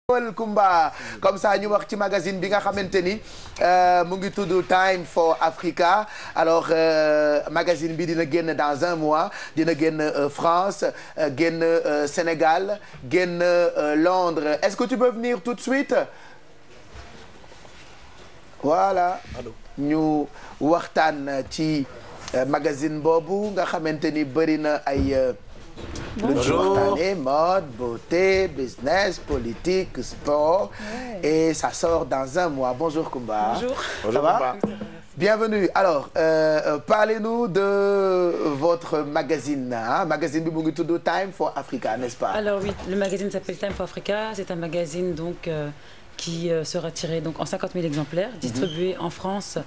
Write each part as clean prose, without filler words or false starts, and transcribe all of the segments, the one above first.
Kumba comme ça ñu wax ci magazine bi nga xamante ni mu ngi tudd Time for Africa alors magazine bi dina génn dans un mois dina génn France génn Sénégal génn Londres est-ce que tu peux venir tout de suite voilà ñu waxtaan ci magazine boobu nga xamante ni bëri na ay Bonjour. Mode, beauté, business, politique, sport. Ouais. Et ça sort dans un mois. Bonjour Kumba. Bonjour. Ça va? Bienvenue. Alors, parlez-nous de votre magazine. Hein? Magazine bi mu ngi tudd Time for Africa, n'est-ce pas? Alors oui, le magazine s'appelle Time for Africa. C'est un magazine donc qui sera tiré donc en 50 000 exemplaires, distribué en France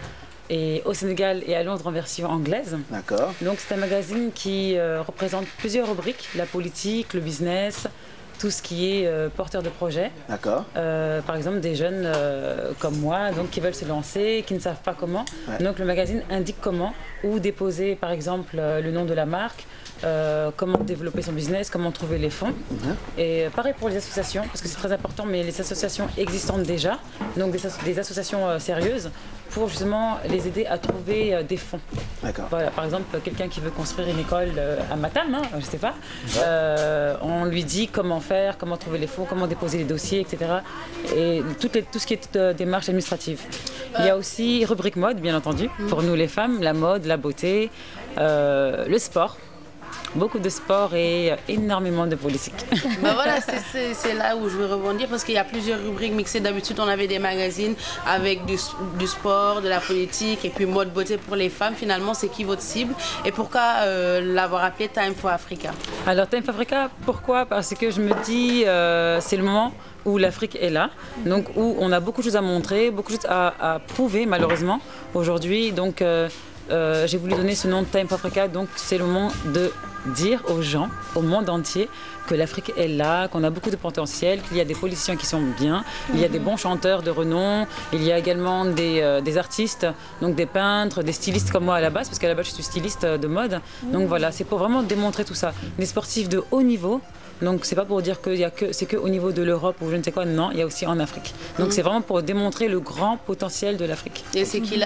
et au Sénégal et à Londres en version anglaise. D'accord. Donc c'est un magazine qui représente plusieurs rubriques, la politique, le business, tout ce qui est porteur de projet. D'accord. Par exemple des jeunes comme moi donc qui veulent se lancer, qui ne savent pas comment. Ouais. Donc le magazine indique comment, où déposer par exemple le nom de la marque, comment développer son business, comment trouver les fonds. Et pareil pour les associations, parce que c'est très important, mais les associations existantes déjà, donc des associations sérieuses, pour justement les aider à trouver des fonds. D'accord. Voilà, par exemple, quelqu'un qui veut construire une école à Matam, hein, je sais pas, on lui dit comment faire, comment trouver les fonds, comment déposer les dossiers, etc. Et tout ce qui est démarche administrative. Il y a aussi rubrique mode, bien entendu, pour nous les femmes, la mode, la beauté, le sport. Beaucoup de sport et énormément de politique. Ben voilà, c'est là où je veux rebondir parce qu'il y a plusieurs rubriques mixées. D'habitude, on avait des magazines avec du sport, de la politique et puis mode beauté pour les femmes. Finalement, c'est qui votre cible et pourquoi l'avoir appelé Time for Africa? Alors, Time for Africa, pourquoi? Parce que je me dis, c'est le moment où l'Afrique est là, donc où on a beaucoup de choses à montrer, beaucoup de choses à prouver malheureusement aujourd'hui. Donc, j'ai voulu donner ce nom de Time for Africa, donc c'est le moment de dire aux gens, au monde entier, que l'Afrique est là, qu'on a beaucoup de potentiel, qu'il y a des politiciens qui sont bien, il y a des bons chanteurs de renom, il y a également des artistes, donc des peintres, des stylistes comme moi à la base, parce qu'à la base je suis styliste de mode. Donc voilà, c'est pour vraiment démontrer tout ça. Des sportifs de haut niveau. Donc c'est pas pour dire que c'est que au niveau de l'Europe ou je ne sais quoi, non, il y a aussi en Afrique. Donc c'est vraiment pour démontrer le grand potentiel de l'Afrique. Et c'est qui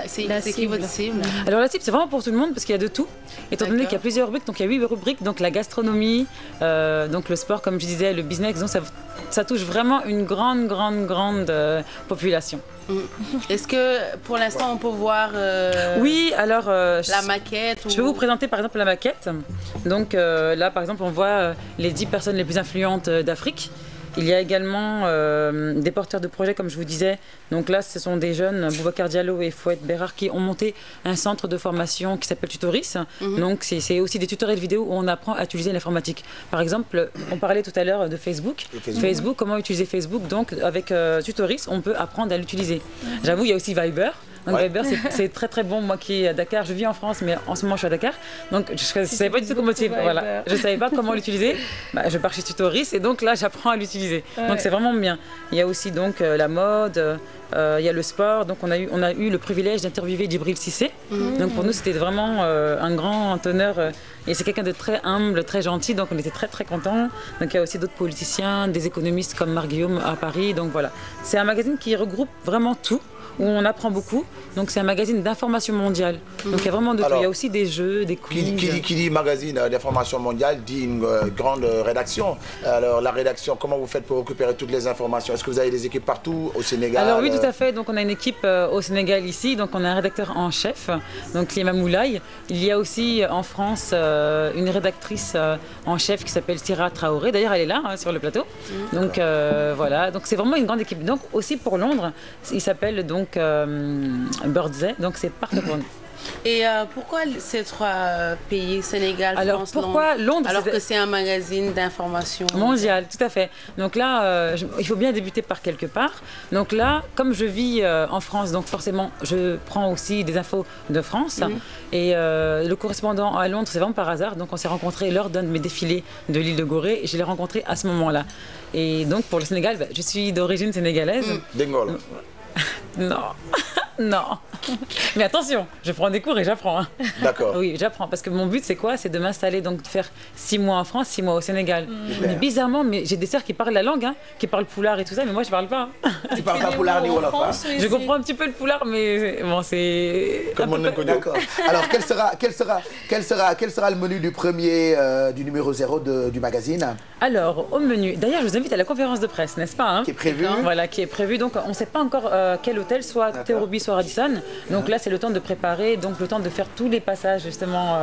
votre cible? Alors la cible c'est vraiment pour tout le monde parce qu'il y a de tout. Étant donné qu'il y a plusieurs rubriques, donc il y a 8 rubriques, donc la gastronomie, donc le sport comme je disais, le business, donc ça touche vraiment une grande population. Est-ce que pour l'instant on peut voir oui, alors la maquette je vais vous présenter par exemple la maquette. Donc là par exemple on voit les 10 personnes les plus influentes d'Afrique. Il y a également des porteurs de projets, comme je vous disais. Donc là, ce sont des jeunes, Boubacar Diallo et Fouet Bérard, qui ont monté un centre de formation qui s'appelle Tutoris. Donc c'est aussi des tutoriels vidéo où on apprend à utiliser l'informatique. Par exemple, on parlait tout à l'heure de Facebook. Facebook, comment utiliser Facebook. Donc avec Tutoris, on peut apprendre à l'utiliser. J'avoue, il y a aussi Viber. Donc Viber, c'est très bon. Moi qui est à Dakar, je vis en France, mais en ce moment je suis à Dakar. Donc je ne savais pas du tout comment utiliser. Voilà, je savais pas comment l'utiliser. Bah, je pars chez Tutoris et donc là j'apprends à l'utiliser. Donc c'est vraiment bien. Il y a aussi donc la mode. Il y a le sport, donc on a eu le privilège d'interviewer Djibril Cissé. Donc pour nous c'était vraiment un grand honneur et c'est quelqu'un de très humble, très gentil, donc on était très contents. Donc il y a aussi d'autres politiciens, des économistes comme Marc Guillaume à Paris, donc voilà. C'est un magazine qui regroupe vraiment tout, où on apprend beaucoup, donc c'est un magazine d'information mondiale. Donc il y a vraiment de tout, il y a aussi des jeux, des quiz. Qui dit magazine d'information mondiale dit une grande rédaction. Alors la rédaction, comment vous faites pour récupérer toutes les informations? Est-ce que vous avez des équipes partout au Sénégal? Alors oui, tout à fait, donc on a une équipe au Sénégal ici, donc on a un rédacteur en chef, donc Clément Moulay. Il y a aussi en France une rédactrice en chef qui s'appelle Sira Traoré, d'ailleurs elle est là hein, sur le plateau. Donc voilà, donc c'est vraiment une grande équipe. Donc aussi pour Londres, il s'appelle donc Birdsey, donc c'est parfait pour nous. Et pourquoi ces 3 pays, Sénégal, alors, France, pourquoi Londres, alors que c'est un magazine d'information mondial, tout à fait. Donc là, il faut bien débuter par quelque part. Donc là, comme je vis en France, donc forcément, je prends aussi des infos de France. Et le correspondant à Londres, c'est vraiment par hasard. Donc on s'est rencontrés lors d'un de mes défilés de l'île de Gorée. Et je l'ai rencontré à ce moment-là. Et donc pour le Sénégal, je suis d'origine sénégalaise. Dengol. Non. Non. Mais attention, je prends des cours et j'apprends. Hein. D'accord. Oui, j'apprends. Parce que mon but, c'est quoi? C'est de m'installer, donc de faire 6 mois en France, 6 mois au Sénégal. Mais bizarrement, j'ai des sœurs qui parlent la langue, hein, qui parlent poulard et tout ça, mais moi, je parle pas. Hein. Tu parles pas poulard ni wolof, hein? Je comprends un petit peu le poulard, mais bon, c'est... Comme on l'inconnu. D'accord. Alors, quel sera le menu du numéro 0 du magazine? Alors, au menu, d'ailleurs, je vous invite à la conférence de presse, n'est-ce pas, hein? Qui est prévu. Voilà, qui est prévu. Donc, on ne sait pas encore quel hôtel, soit Théorobi, soit Radisson. Donc là, c'est le temps de préparer, donc le temps de faire tous les passages, justement,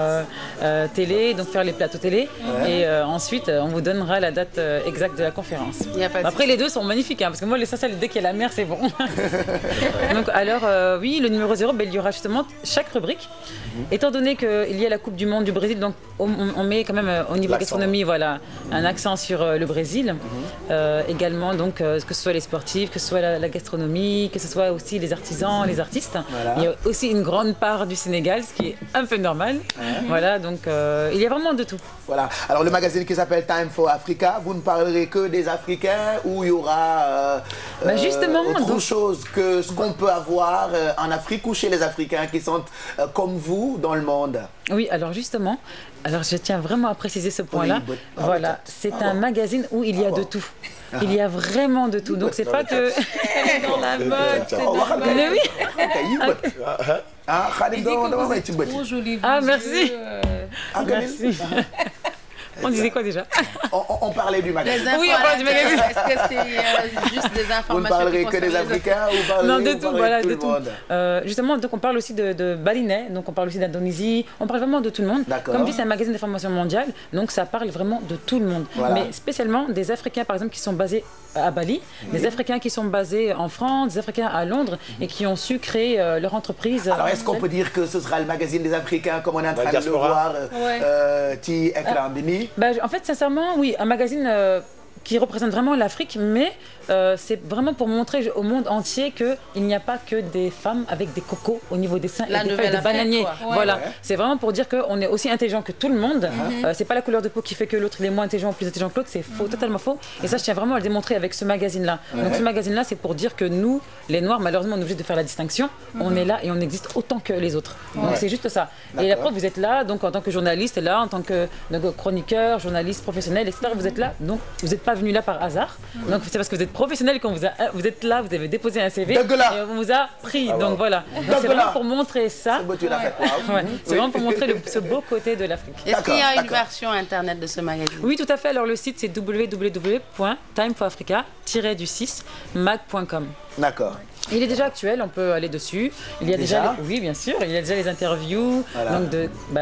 télé, donc faire les plateaux télé. Et ensuite, on vous donnera la date exacte de la conférence. Après, les deux sont magnifiques, hein, parce que moi, l'essentiel, dès qu'il y a la mer, c'est bon. Donc, alors, oui, le numéro 0, ben, il y aura justement chaque rubrique. Étant donné qu'il y a la Coupe du Monde du Brésil, donc on met quand même au niveau gastronomie, voilà, un accent sur le Brésil. Également, donc, que ce soit les sportifs, que ce soit la gastronomie, que ce soit aussi les artisans, les artistes. Voilà. Il y a aussi une grande part du Sénégal, ce qui est un peu normal. Voilà, donc il y a vraiment de tout. Voilà. Alors, le magazine qui s'appelle Time for Africa, vous ne parlerez que des Africains ou il y aura autre chose que ce qu'on peut avoir en Afrique ou chez les Africains qui sont comme vous dans le monde? Oui, alors justement, je tiens vraiment à préciser ce point-là. Voilà, c'est un magazine où il y a de tout. Il y a vraiment de tout. Donc, c'est pas que... dans la mode, c'est dans la mode. Mais oui. Ah, merci. Merci. On disait quoi déjà? On parlait du magazine. Oui, on parlait du magazine. Est-ce que c'est juste des informations? Vous ne parlerez que des Africains ou non, de tout, voilà, de tout. Justement, donc on parle aussi de balinais, donc on parle aussi d'Indonésie, on parle vraiment de tout le monde. Comme dit, c'est un magazine d'information mondiale, donc ça parle vraiment de tout le monde. Voilà. Mais spécialement des Africains, par exemple, qui sont basés à Bali, des Africains qui sont basés en France, des Africains à Londres et qui ont su créer leur entreprise. Alors, est-ce qu'on peut dire que ce sera le magazine des Africains comme on est en train de le voir qui écran Bini? En fait, sincèrement, oui, un magazine qui représente vraiment l'Afrique, mais c'est vraiment pour montrer au monde entier qu'il n'y a pas que des femmes avec des cocos au niveau des seins et des feuilles de bananier. Voilà, c'est vraiment pour dire qu'on est aussi intelligent que tout le monde. C'est pas la couleur de peau qui fait que l'autre il est moins intelligent ou plus intelligent que l'autre, c'est faux, totalement faux. Et ça, je tiens vraiment à le démontrer avec ce magazine-là. Donc ce magazine-là, c'est pour dire que nous, les Noirs, malheureusement, on est obligé de faire la distinction. On est là et on existe autant que les autres. Donc c'est juste ça. Et la preuve, vous êtes là, donc en tant que journaliste, là, en tant que chroniqueur, journaliste, professionnel, etc. Vous êtes là, donc vous n'êtes pas venu là par hasard. Donc c'est parce que vous êtes professionnel quand vous êtes là, vous avez déposé un CV et on vous a pris. Donc voilà. C'est vraiment pour montrer ça. C'est vraiment pour montrer ce beau côté de l'Afrique. Est-ce qu'il y a une version internet de ce magazine? Oui, tout à fait. Alors le site c'est www.timeforafrica-du6mag.com. D'accord. Il est déjà actuel, on peut aller dessus. Il y a déjà oui, bien sûr, il y a déjà les interviews. Voilà. Donc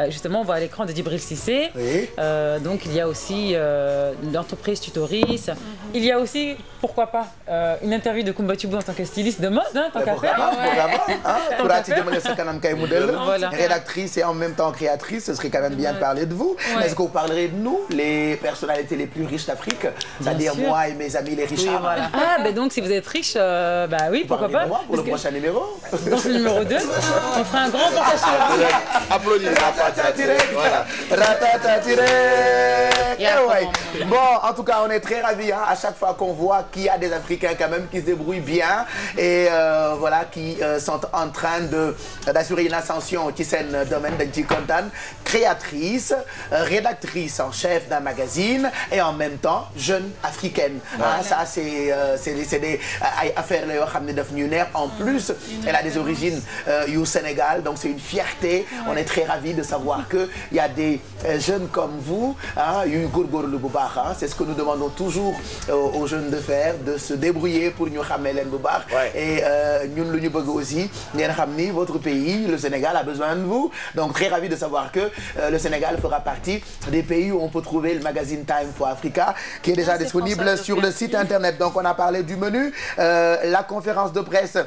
justement, on voit à l'écran de Djibril Cissé. Oui. Donc il y a aussi l'entreprise Tutoris. Il y a aussi, pourquoi pas, une interview de Koumba Thioubou en tant que styliste de mode, hein, tant qu'à faire. Rédactrice et en même temps créatrice, ce serait quand même bien de parler de vous. Est-ce que vous parlerez de nous, les personnalités les plus riches d'Afrique, c'est-à-dire moi et mes amis les richards? Oui, voilà. Donc si vous êtes riche, oui, pourquoi pas. Pour le prochain numéro. Dans le numéro 2, on fera un grand reportage sur la applaudissez. Bon, en tout cas, on est très ravis à chaque fois qu'on voit qu'il y a des Africains quand même qui se débrouillent bien et voilà, qui sont en train d'assurer une ascension qui c'est un domaine d'un content, créatrice, rédactrice en chef d'un magazine et en même temps jeune africaine. Ça, c'est des affaires en plus, elle a des origines au Sénégal, donc c'est une fierté. On est très ravis de savoir qu'il y a des jeunes comme vous, c'est ce que nous demandons toujours aux jeunes de faire, de se débrouiller pour nous ramener les boubar. Et nous le bëgg aussi, votre pays, le Sénégal, a besoin de vous. Donc très ravis de savoir que le Sénégal fera partie des pays où on peut trouver le magazine Time for Africa, qui est déjà disponible sur le site internet. Donc on a parlé du menu, la conférence de presse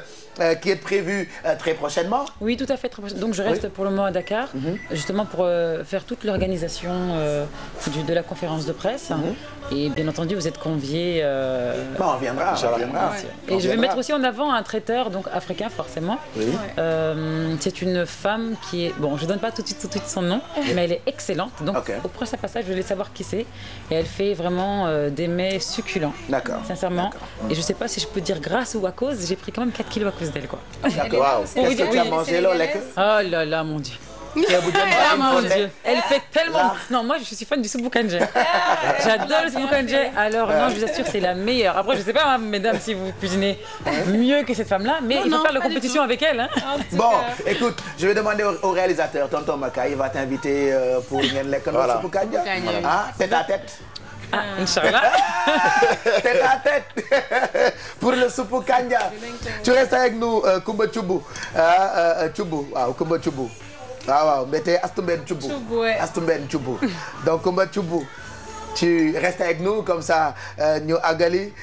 qui est prévue très prochainement. Oui, tout à fait. Très prochainement. Donc je reste pour le moment à Dakar, justement pour faire toute l'organisation de la conférence de presse. Et bien entendu, vous êtes conviés. On viendra. Et je vais mettre aussi en avant un traiteur donc africain, forcément. Oui. C'est une femme qui est... Bon, je ne donne pas tout de suite son nom, mais elle est excellente. Donc au prochain passage, je voulais savoir qui c'est. Et elle fait vraiment des mets succulents. D'accord. Sincèrement. Et je ne sais pas si je peux dire grâce ou à cause, j'ai pris quand même 4 kilos à cause plus d'elle quoi. D'accord. Waaw. Qu'est-ce que tu as mangé loo lekk. Oh là là mon Dieu. ceebu jën Oh mon fondé. Dieu, elle fait tellement. Non, moi je suis fan du soupe kanje. J'adore le soupe kanje. Alors non, je vous assure, c'est la meilleure. Après, je sais pas, mesdames, si vous cuisinez mieux que cette femme-là, mais il faut faire la compétition avec elle. Hein. Bon, écoute, je vais demander au réalisateur, tonton Maka, il va t'inviter pour ngeen lekk Voilà. soupe kanja. Ah, tête à tête. Ah, Inch'Allah. Tête à tête pour le soupe kanja. Tu restes avec nous, Kumba Thioubou. Thioubou, waaw Kumba Thioubou. waaw mbete Astou Mbène Thioubou. Astou Mbène Thioubou. Donc Kumba Thioubou, tu restes avec nous comme ça ñu àggali.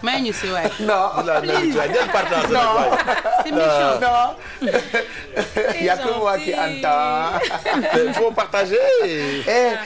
may ñu si waay. Non. C'est méchant. Non. Il y a que moi qui entends. Il faut partager.